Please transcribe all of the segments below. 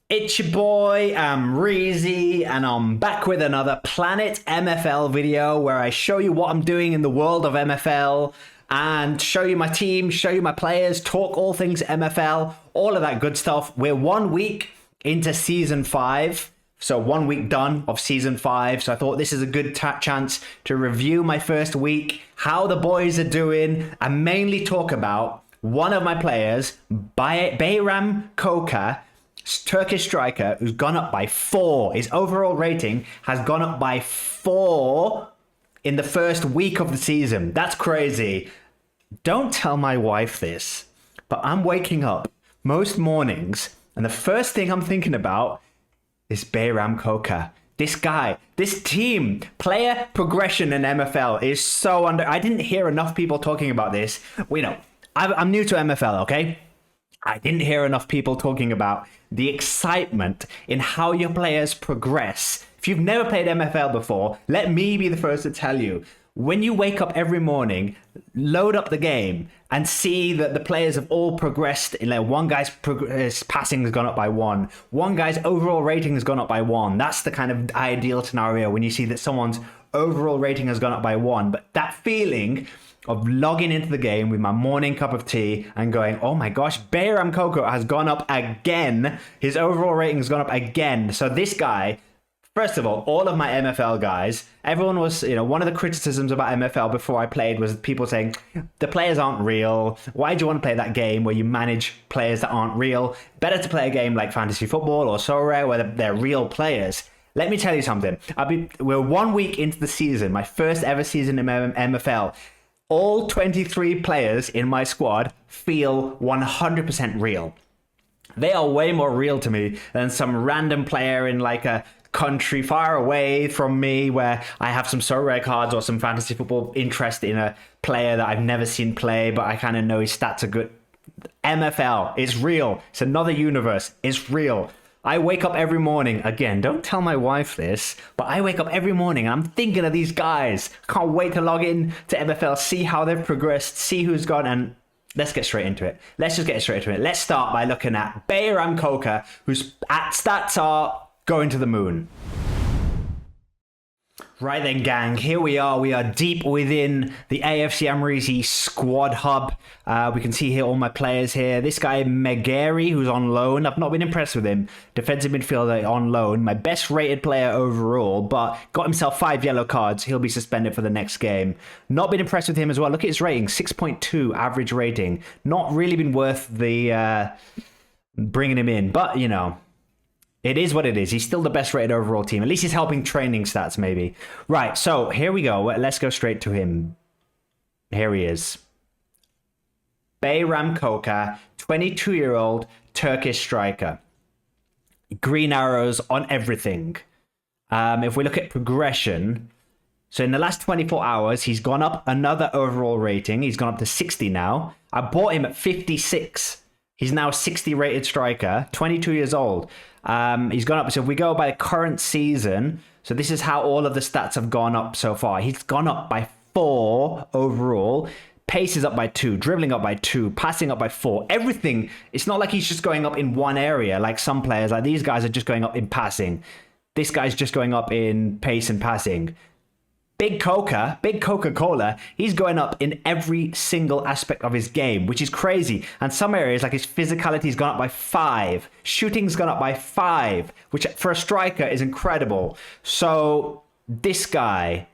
It's your boy, Amreezy, and I'm back with another Planet MFL video where I show you what I'm doing in the world of MFL and show you my team, show you my players, talk all things MFL, all of that good stuff. We're 1 week into season 5, so 1 week done of season 5. So I thought this is a good chance to review my first week, how the boys are doing, and mainly talk about one of my players, Bayram Koka, Turkish striker, who's gone up by 4. His overall rating has gone up by 4 in the first week of the season. That's crazy. Don't tell my wife this, but I'm waking up most mornings and the first thing I'm thinking about is Bayram Koka. This guy, this team, player progression in MFL is so under... I didn't hear enough people talking about this. I'm new to MFL, okay? I didn't hear enough people talking about the excitement in how your players progress. If you've never played MFL before, let me be the first to tell you. When you wake up every morning, load up the game and see that the players have all progressed. One guy's passing has gone up by 1. One guy's overall rating has gone up by 1. That's the kind of ideal scenario when you see that someone's overall rating has gone up by 1. But that feeling of logging into the game with my morning cup of tea and going, oh my gosh, Bayram Koka has gone up again. His overall rating has gone up again. So this guy, first of all of my MFL guys, everyone was, one of the criticisms about MFL before I played was people saying, the players aren't real. Why do you want to play that game where you manage players that aren't real? Better to play a game like fantasy football or so rare where they're real players. Let me tell you something. We're 1 week into the season, my first ever season in MFL. All 23 players in my squad feel 100% real. They are way more real to me than some random player in like a country far away from me where I have some so rare cards or some fantasy football interest in a player that I've never seen play, but I kind of know his stats are good. MFL is real. It's another universe. It's real. I wake up every morning, again, don't tell my wife this, but I wake up every morning and I'm thinking of these guys. Can't wait to log in to MFL, see how they've progressed, see who's gone, and let's get straight into it. Let's just get straight into it. Let's start by looking at Bayram Koka, whose stats are going to the moon. Right then, gang, here we are. We are deep within the AFC Amreezy squad hub. We can see here all my players here. This guy, Megari, who's on loan. I've not been impressed with him. Defensive midfielder on loan. My best rated player overall, but got himself 5 yellow cards. He'll be suspended for the next game. Not been impressed with him as well. Look at his rating, 6.2 average rating. Not really been worth the bringing him in, but, it is what it is. He's still the best rated overall team. At least he's helping training stats, maybe. Right, so here we go. Let's go straight to him. Here he is. Bayram Koka, 22-year-old Turkish striker. Green arrows on everything. If we look at progression, so in the last 24 hours, he's gone up another overall rating. He's gone up to 60 now. I bought him at 56. He's now a 60 rated striker, 22 years old. He's gone up. So if we go by the current season, so this is how all of the stats have gone up so far. He's gone up by 4 overall. Pace is up by 2, dribbling up by 2, passing up by 4. Everything. It's not like he's just going up in one area like some players. Like these guys are just going up in passing. This guy's just going up in pace and passing. Big Coca-Cola, he's going up in every single aspect of his game, which is crazy. And some areas, like his physicality's gone up by 5. Shooting's gone up by 5, which for a striker is incredible. So this guy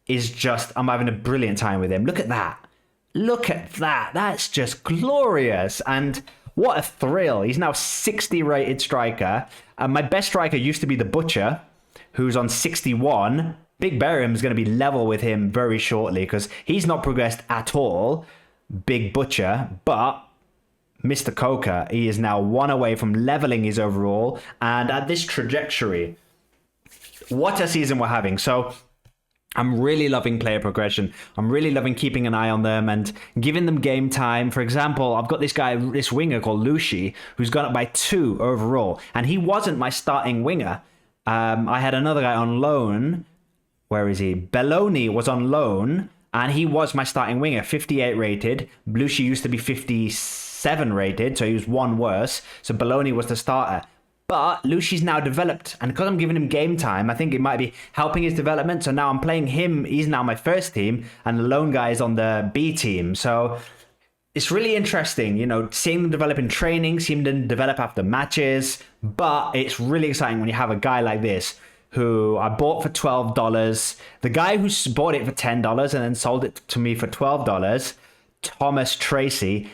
is just, I'm having a brilliant time with him. Look at that. Look at that. That's just glorious. And what a thrill. He's now 60 rated striker. My best striker used to be the Butcher, who's on 61. Big Bayram's going to be level with him very shortly because he's not progressed at all, Big Butcher, but Mr. Koka, he is now 1 away from leveling his overall, and at this trajectory, what a season we're having. So I'm really loving player progression. I'm really loving keeping an eye on them and giving them game time. For example, I've got this winger called Lucy, who's gone up by 2 overall, and he wasn't my starting winger. I had another guy on loan. Where is he? Belloni was on loan, and he was my starting winger, 58 rated. Blushi used to be 57 rated, so he was 1 worse. So Belloni was the starter. But Lucy's now developed, and because I'm giving him game time, I think it might be helping his development. So now I'm playing him. He's now my first team, and the lone guy is on the B team. So it's really interesting, you know, seeing them develop in training, seeing them develop after matches. But it's really exciting when you have a guy like this who I bought for $12. The guy who bought it for $10 and then sold it to me for $12, Thomas Tracy,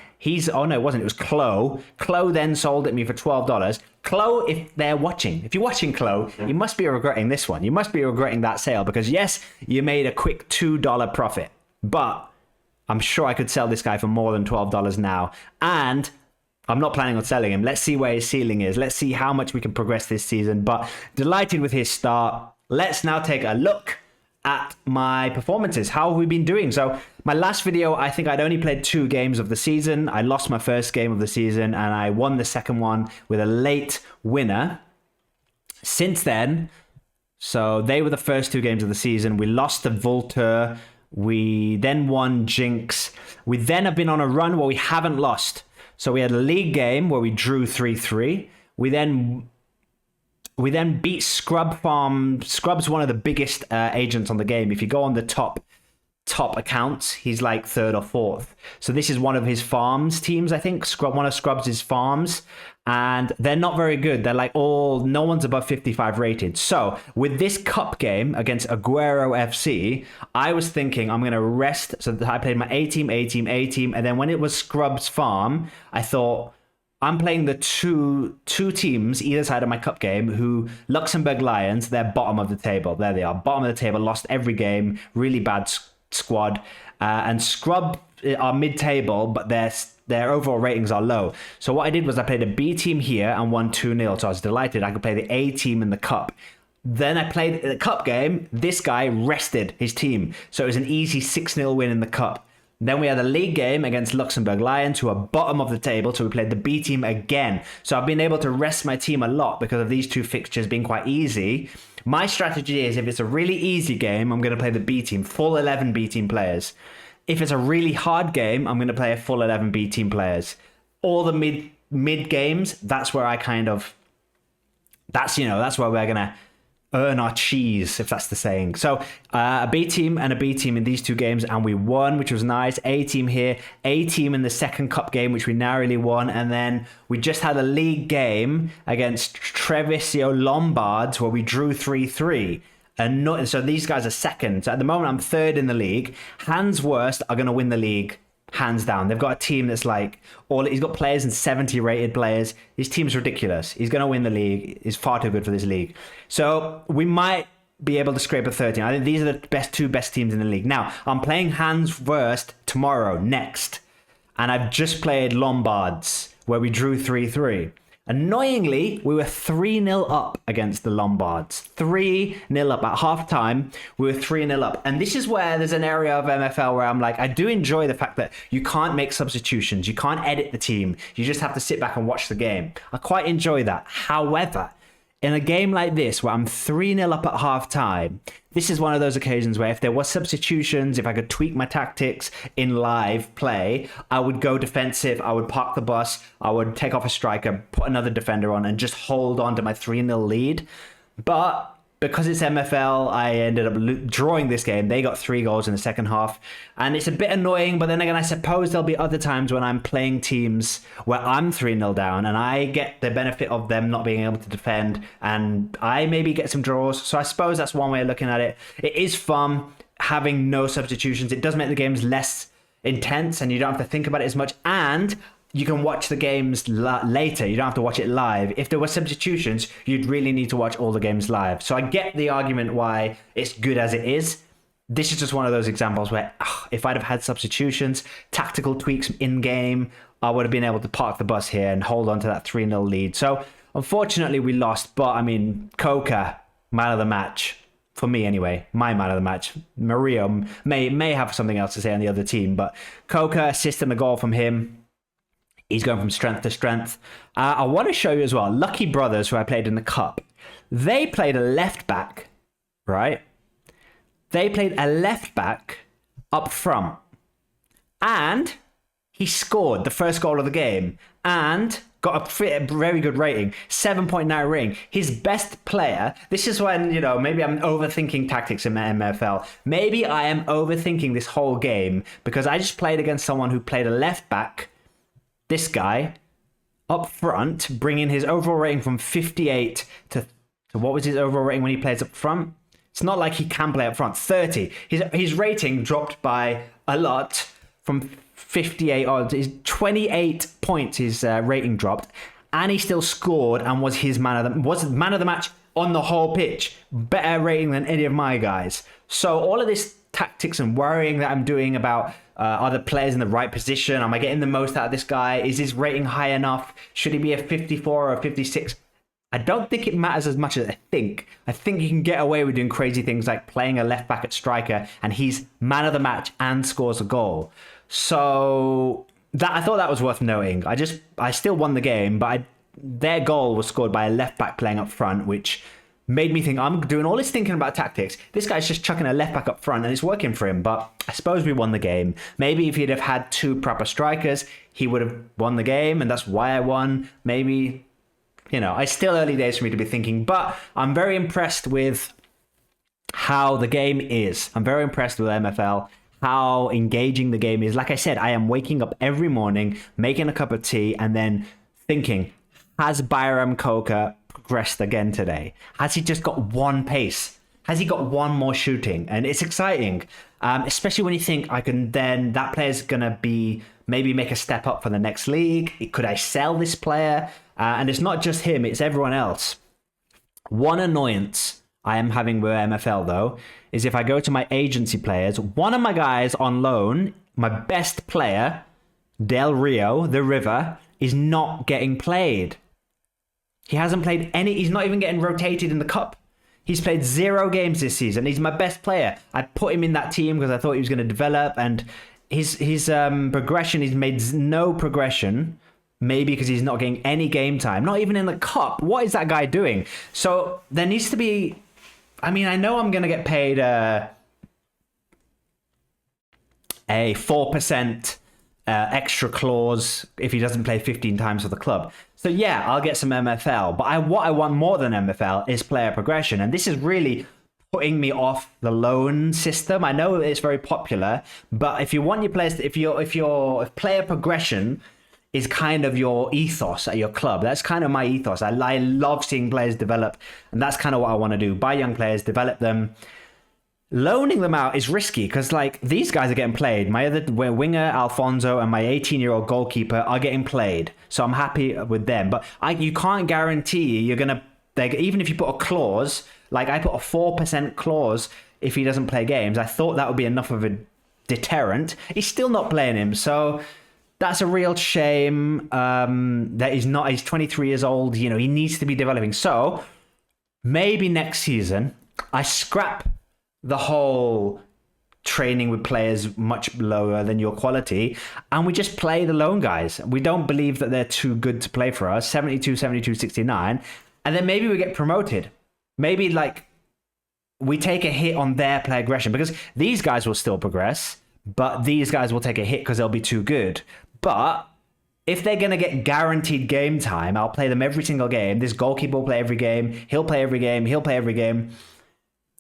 oh no, it wasn't, it was Chloe. Chloe then sold it me for $12. Chloe, if they're watching, if you're watching, Chloe, you must be regretting this one. You must be regretting that sale because yes, you made a quick $2 profit, but I'm sure I could sell this guy for more than $12 now. And I'm not planning on selling him. Let's see where his ceiling is. Let's see how much we can progress this season. But delighted with his start. Let's now take a look at my performances. How have we been doing? So my last video, I think I'd only played 2 games of the season. I lost my first game of the season and I won the second one with a late winner. Since then, so they were the first 2 games of the season. We lost to Volter. We then won Jinx. We then have been on a run where we haven't lost. So we had a league game where we drew 3-3. We then beat Scrub Farm. Scrub's one of the biggest agents on the game. If you go on the top accounts, he's like 3rd or 4th. So this is one of his farms teams, I think. One of Scrub's farms. And they're not very good. They're like no one's above 55 rated. So with this cup game against Aguero FC, I was thinking I'm going to rest. So I played my A team. And then when it was Scrub's farm, I thought I'm playing the two teams either side of my cup game who Luxembourg Lions, they're bottom of the table. There they are. Bottom of the table, lost every game. Really bad squad. And Scrub are mid-table, but their overall ratings are low. So what I did was I played a B team here and won 2-0. So I was delighted. I could play the A team in the cup. Then I played the cup game. This guy rested his team. So it was an easy 6-0 win in the cup. Then we had a league game against Luxembourg Lions, who are bottom of the table. So we played the B team again. So I've been able to rest my team a lot because of these 2 fixtures being quite easy. My strategy is if it's a really easy game, I'm going to play the B team, full 11 B team players. If it's a really hard game, I'm going to play a full 11 B team players. All the mid games, that's where I that's where we're going to earn our cheese, if that's the saying. So a B team and a B team in these 2 games, and we won, which was nice. A team here, A team in the second cup game, which we narrowly won. And then we just had a league game against Treviso Lombards where we drew 3-3. And so these guys are second. So at the moment, I'm 3rd in the league. Hans Worst are going to win the league, hands down. They've got a team that's like, he's got players and 70 rated players. His team's ridiculous. He's going to win the league. He's far too good for this league. So we might be able to scrape a 13. I think these are the 2 best teams in the league. Now, I'm playing Hans Worst tomorrow, next. And I've just played Lombards, where we drew 3-3. Annoyingly, we were 3-0 up against the Lombards. 3-0 up. At half time, we were 3-0 up. And this is where there's an area of MFL where I'm like, I do enjoy the fact that you can't make substitutions. You can't edit the team. You just have to sit back and watch the game. I quite enjoy that. However, in a game like this, where I'm 3-0 up at half time, this is one of those occasions where if there was substitutions, if I could tweak my tactics in live play, I would go defensive, I would park the bus, I would take off a striker, put another defender on, and just hold on to my 3-0 lead. But because it's MFL, I ended up drawing this game. They got 3 goals in the second half. And it's a bit annoying, but then again, I suppose there'll be other times when I'm playing teams where I'm 3-0 down and I get the benefit of them not being able to defend and I maybe get some draws. So I suppose that's one way of looking at it. It is fun having no substitutions. It does make the games less intense and you don't have to think about it as much. And you can watch the games later. You don't have to watch it live. If there were substitutions, you'd really need to watch all the games live. So I get the argument why it's good as it is. This is just one of those examples where if I'd have had substitutions, tactical tweaks in game, I would have been able to park the bus here and hold on to that 3-0 lead. So unfortunately we lost, but I mean, Coca, man of the match. For me anyway, my man of the match. Mario may have something else to say on the other team, but Coca, assist and a goal from him. He's going from strength to strength. I want to show you as well, Lucky Brothers, who I played in the cup. They played a left back, right? They played a left back up front. And he scored the first goal of the game. And got a very good rating, 7.9 rating. His best player, this is when, maybe I'm overthinking tactics in MFL. Maybe I am overthinking this whole game because I just played against someone who played a left back, this guy, up front, bringing his overall rating from 58 to what was his overall rating when he plays up front? It's not like he can play up front. 30. His rating dropped by a lot from 58 odds. His 28 points his rating dropped, and he still scored and was man of the match on the whole pitch. Better rating than any of my guys. So all of this tactics and worrying that I'm doing about are the players in the right position? Am I getting the most out of this guy? Is his rating high enough? Should he be a 54 or a 56? I don't think it matters as much as I think. I think you can get away with doing crazy things like playing a left back at striker and he's man of the match and scores a goal. So I thought that was worth noting. I still won the game, but their goal was scored by a left back playing up front, which made me think I'm doing all this thinking about tactics. This guy's just chucking a left back up front and it's working for him. But I suppose we won the game. Maybe if he'd have had two proper strikers, he would have won the game, and that's why I won. Maybe. It's still early days for me to be thinking, but I'm very impressed with how the game is. I'm very impressed with MFL, how engaging the game is. Like I said, I am waking up every morning, making a cup of tea, and then thinking, has Bayram Koka progressed again today? Has he just got one pace? Has he got one more shooting? And it's exciting, especially when you think that player's going to be maybe make a step up for the next league. Could I sell this player? And it's not just him, it's everyone else. One annoyance I am having with MFL, though, is if I go to my agency players, one of my guys on loan, my best player, Del Rio, the River, is not getting played. He hasn't played any, he's not even getting rotated in the cup. He's played 0 games this season. He's my best player. I put him in that team because I thought he was going to develop, and his progression, he's made no progression. Maybe because he's not getting any game time, not even in the cup. What is that guy doing? So there needs to be, I know I'm going to get paid a 4% extra clause if he doesn't play 15 times for the club. So yeah, I'll get some MFL. But what I want more than MFL is player progression. And this is really putting me off the loan system. I know it's very popular, but if you want your players, if player progression is kind of your ethos at your club. That's kind of my ethos. I love seeing players develop, and that's kind of what I want to do. Buy young players, develop them. Loaning them out is risky because, these guys are getting played. My other winger, Alfonso, and my 18-year-old goalkeeper are getting played. So I'm happy with them. But you can't guarantee you're going to... even if you put a clause, I put a 4% clause if he doesn't play games. I thought that would be enough of a deterrent. He's still not playing him, so... That's a real shame that he's 23 years old. He needs to be developing. So maybe next season, I scrap the whole training with players much lower than your quality, and we just play the loan guys. We don't believe that they're too good to play for us, 72, 72, 69. And then maybe we get promoted. Maybe we take a hit on their player aggression because these guys will still progress, but these guys will take a hit because they'll be too good. But if they're going to get guaranteed game time, I'll play them every single game. This goalkeeper will play every game. He'll play every game. He'll play every game.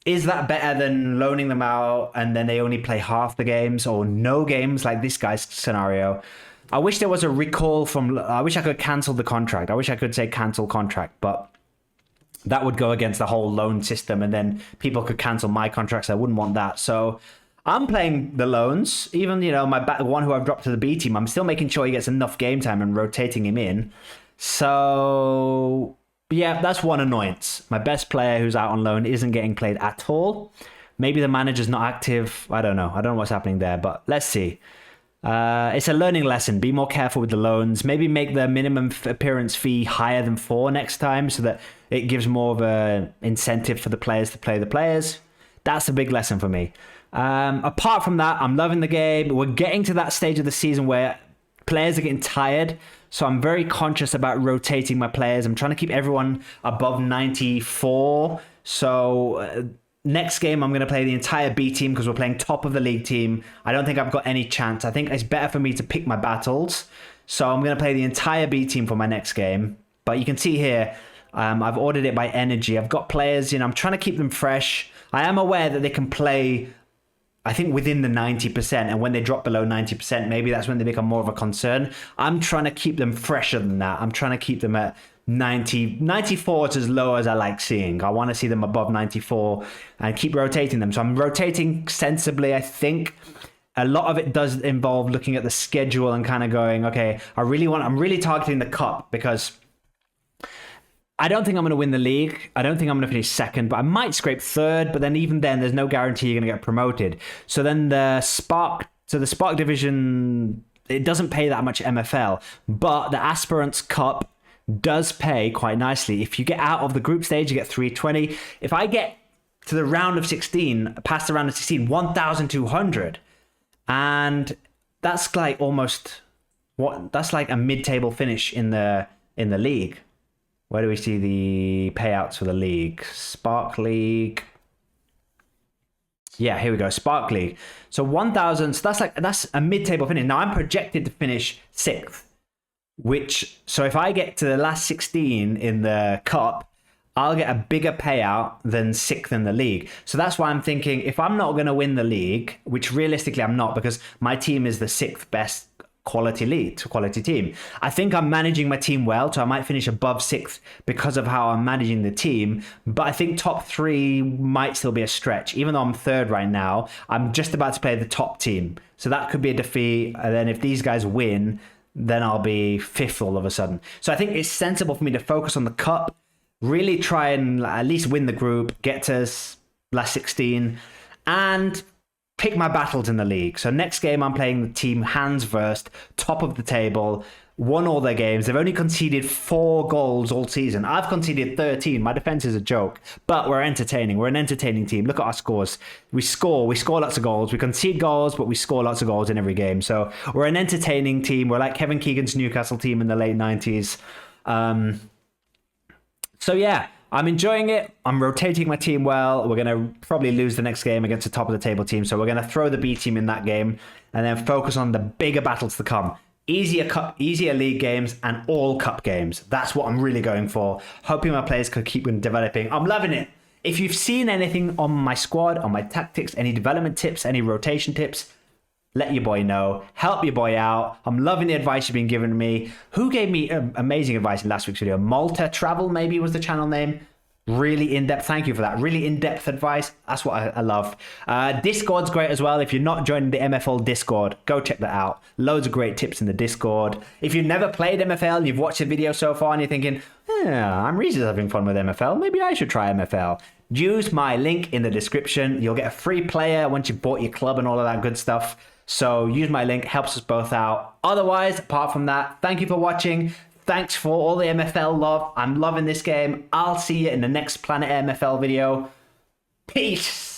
Is that better than loaning them out and then they only play half the games or no games like this guy's scenario? I wish there was a recall I wish I could cancel the contract. I wish I could say cancel contract, but that would go against the whole loan system and then people could cancel my contracts. I wouldn't want that. So I'm playing the loans, even, my one who I've dropped to the B team. I'm still making sure he gets enough game time and rotating him in. So, yeah, that's one annoyance. My best player who's out on loan isn't getting played at all. Maybe the manager's not active. I don't know. I don't know what's happening there, but let's see. It's a learning lesson. Be more careful with the loans. Maybe make the minimum appearance fee higher than 4 next time so that it gives more of an incentive for the players to play the players. That's a big lesson for me. Apart from that, I'm loving the game. We're getting to that stage of the season where players are getting tired. So I'm very conscious about rotating my players. I'm trying to keep everyone above 94. So next game, I'm going to play the entire B team because we're playing top of the league team. I don't think I've got any chance. I think it's better for me to pick my battles. So I'm going to play the entire B team for my next game. But you can see here, I've ordered it by energy. I've got players, I'm trying to keep them fresh. I am aware that they can play, I think, within the 90%. And when they drop below 90%, maybe that's when they become more of a concern. I'm trying to keep them fresher than that. I'm trying to keep them at 90, 94 is as low as I like seeing. I want to see them above 94 and keep rotating them. So I'm rotating sensibly, I think. A lot of it does involve looking at the schedule and kind of going, okay, I'm really targeting the cup because I don't think I'm going to win the league. I don't think I'm going to finish second, but I might scrape third. But then even then, there's no guarantee you're going to get promoted. So then the Spark division, it doesn't pay that much MFL, but the Aspirants Cup does pay quite nicely. If you get out of the group stage, you get 320. If I get to the round of 16, past the round of 16, 1,200. And that's like that's like a mid-table finish in the league. Where do we see the payouts for the league? Spark League. Yeah, here we go. Spark League. So 1,000. So that's a mid-table finish. Now I'm projected to finish 6th. So if I get to the last 16 in the cup, I'll get a bigger payout than 6th in the league. So that's why I'm thinking, if I'm not going to win the league, which realistically I'm not, because my team is the 6th best quality team. I think I'm managing my team well, so I might finish above 6th because of how I'm managing the team. But I think top 3 might still be a stretch. Even though I'm 3rd right now, I'm just about to play the top team. So that could be a defeat. And then if these guys win, then I'll be 5th all of a sudden. So I think it's sensible for me to focus on the cup, really try and at least win the group, get to last 16, and pick my battles in the league. So next game, I'm playing the team hands first, top of the table, won all their games. They've only conceded 4 goals all season. I've conceded 13. My defense is a joke, but we're entertaining. We're an entertaining team. Look at our scores. We score lots of goals. We concede goals, but we score lots of goals in every game. So we're an entertaining team. We're like Kevin Keegan's Newcastle team in the late 90s. So yeah, I'm enjoying it. I'm rotating my team well. We're going to probably lose the next game against the top of the table team. So we're going to throw the B team in that game and then focus on the bigger battles to come. Easier league games and all cup games. That's what I'm really going for. Hoping my players can keep developing. I'm loving it. If you've seen anything on my squad, on my tactics, any development tips, any rotation tips, let your boy know. Help your boy out. I'm loving the advice you've been giving me. Who gave me amazing advice in last week's video? Malta Travel maybe was the channel name. Really in-depth. Thank you for that. Really in-depth advice. That's what I love. Discord's great as well. If you're not joining the MFL Discord, go check that out. Loads of great tips in the Discord. If you've never played MFL, you've watched the video so far and you're thinking, Amreezy's having fun with MFL. Maybe I should try MFL. Use my link in the description. You'll get a free player once you've bought your club and all of that good stuff. So use my link, helps us both out. Otherwise, apart from that, thank you for watching. Thanks for all the MFL love. I'm loving this game. I'll see you in the next Planet MFL video. Peace.